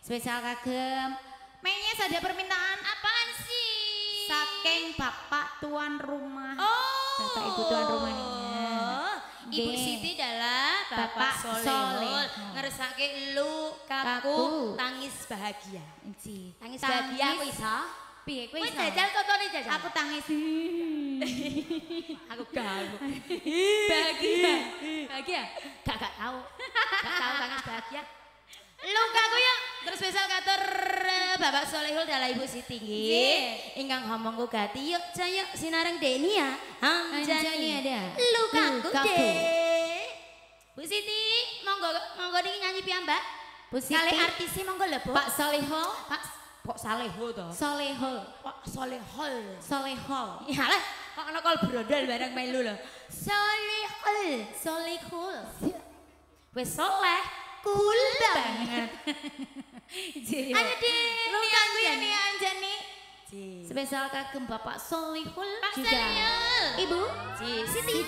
Spesial kagem. Menyes ada permintaan apaan sih? Saking bapak tuan rumah. Oh. Bapak ibu tuan rumahnya. Ibu Siti adalah Bapak Solehul. Ngeresake lu kaku tangis bahagia. Tangis bahagia aku iso. Piye kowe iso? Kowe jajal totone jajal. Aku tangis. Aku ganggu. Bahagia. Bahagia? Gak tahu. Gak tahu tangis bahagia. Lukaku ya terus spesial katur Bapak Solehul dalah Ibu Siti nggih. Ingkang ngomongku gati yuk jaya sinareng Deni ya. Anjani ada. Lukaku deh. Bu Siti monggo niki nyanyi piyambak. Bu Siti. Kali artisi monggo lho Bu. Pak Solehul. Pak Solehul to. Solehul. Pak Solehul. Solehul. Iyalah kok ana kol brondol bareng melu lho. Solehul. Solehul. Wis soleh. Cool banget. Ayo deh, Lukaku ya nih Anjani. Spesial kagem Bapak Solehul juga. Ibu Siti.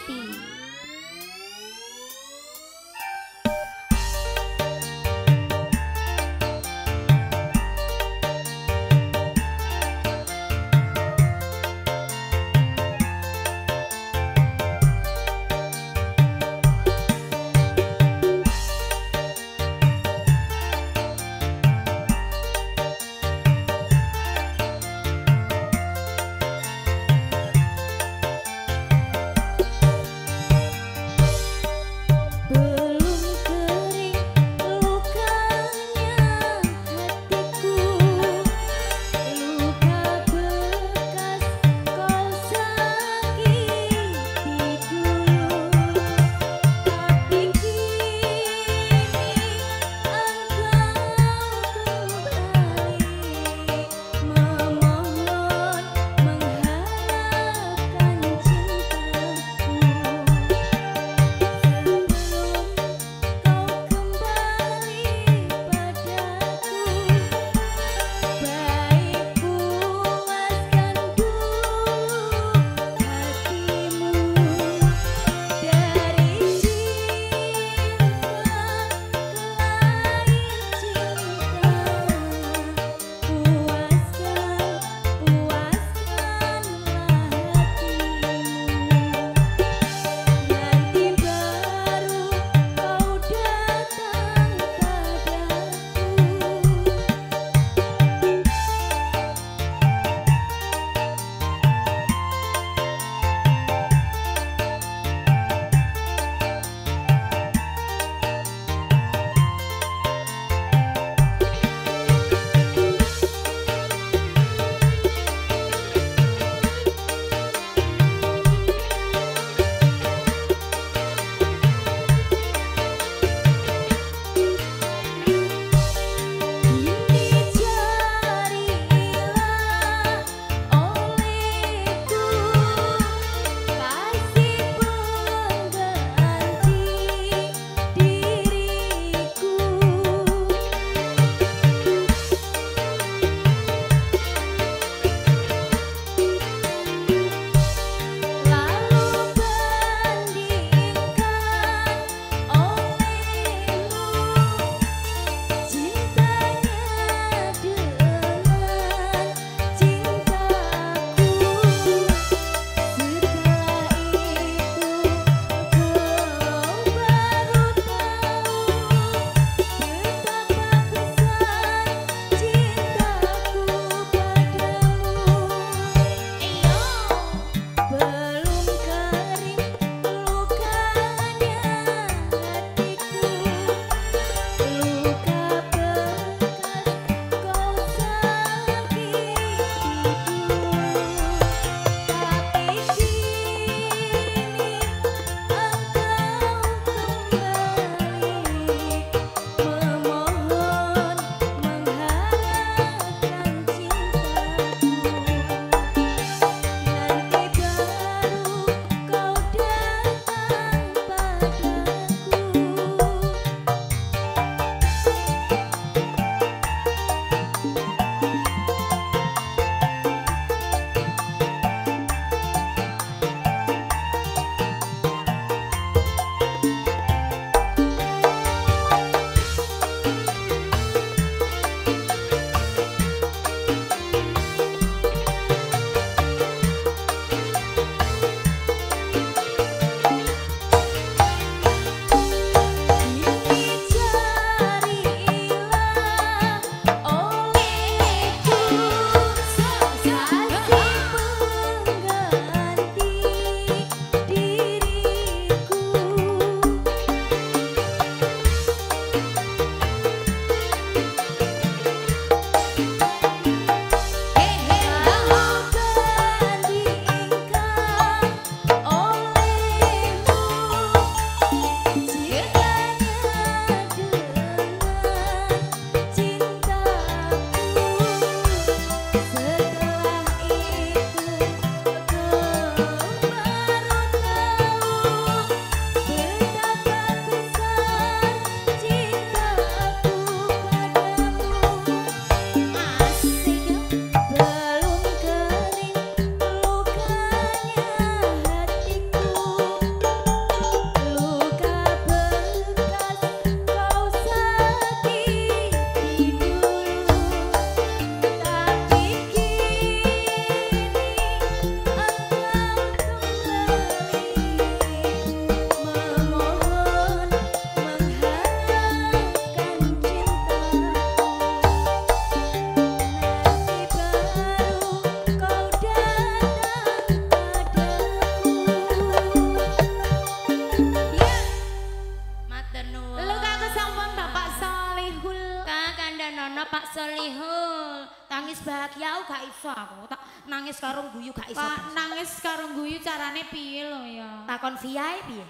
nangis karo guyu gak iso. Pak nangis karo guyu carane piye lho ya? Takon via piye?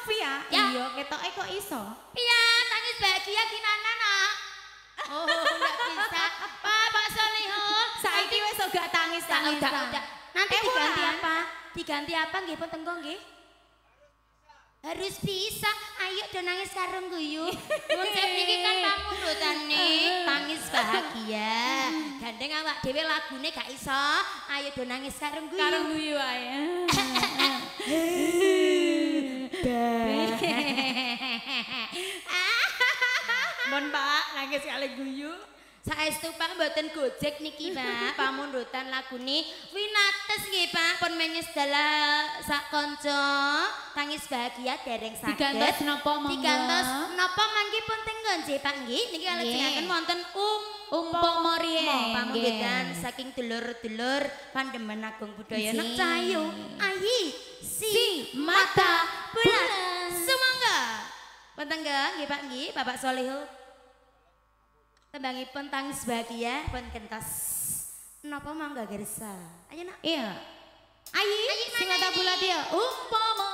Via? Ya. Iya ketoke kok iso. Iya, nangis bahagia gimana nak? Oh, enggak bisa. Pak Solihun. Saiki wis gak tangis-tangisan. Udah. Nanti diganti apa? Diganti apa nggih pun tenggo nggih? Harus bisa. Ayo do nangis karo guyu. Konsep niki kan pamundutane tangis bahagia. Gandeng awak dhewe lagune gak iso. Ayo do nangis karo guyu. Karo guyu ae. Mon Pak, nangis kali guyu. Saestu Pak mboten Gojek niki Pak, pamundutan lagune winates nggih Pak, pun menyes dala sak kanca tangis bahagia dereng saged. Digantos napa monggo? Digantos napa mangke pun tenggo nggih Pak nggih. Niki kalajengaken wonten umpama riye. Pamundutan saking dulur-dulur Pandemen Agung Budaya Nekcayu. Ayi si mata bulan. Sumangga. Pentengga nggih Pak nggih, Bapak Solihun. Tembangipun tangis bahagia pun kentos. Napa mangga gersa? Ayo nak. Iya. Ayi sing mata bulat ya. Umpama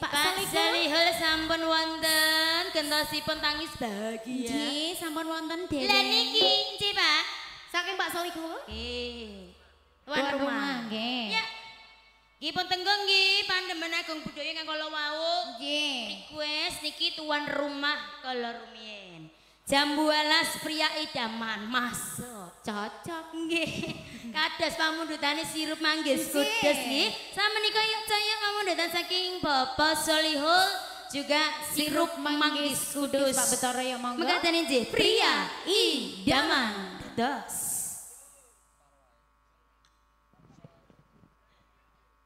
Pak Pak Solihul sampun wonten gentosipun tangis bahagia. Nggih, sampun wonten dene. Lah niki, nggih Pak. Saking Pak Solihul? Nggih. Tuan rumah nggih. Ya. Nggih pun tenggung nggih Pandemen Agung Budaya ingkang kala wau. Nggih. Request niki tuan rumah kala rumiyin. Jam 12 pria idaman masuk. Cocok. Nggih. Kados pamundhutane sirup manggis kudus nggih. Samenika yuk caya pamundhutan saking Bapak Solihul juga sirup manggis kudus. Pak Betara ya monggo. Mekaten nggih pria idaman. Dos.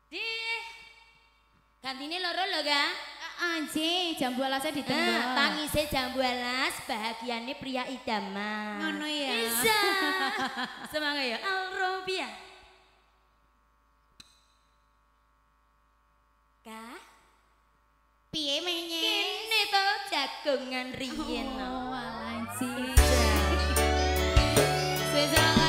Di kantine loro lho, Kak. Anjing, jam 12 ditengok. Tangise jam 12, bahagiane pria idaman. Ngono ya. Bisa. Semangat ya. Alrobia. Kak, Piye menye? kene to jagongan riyen. Oh, anjing. Spesial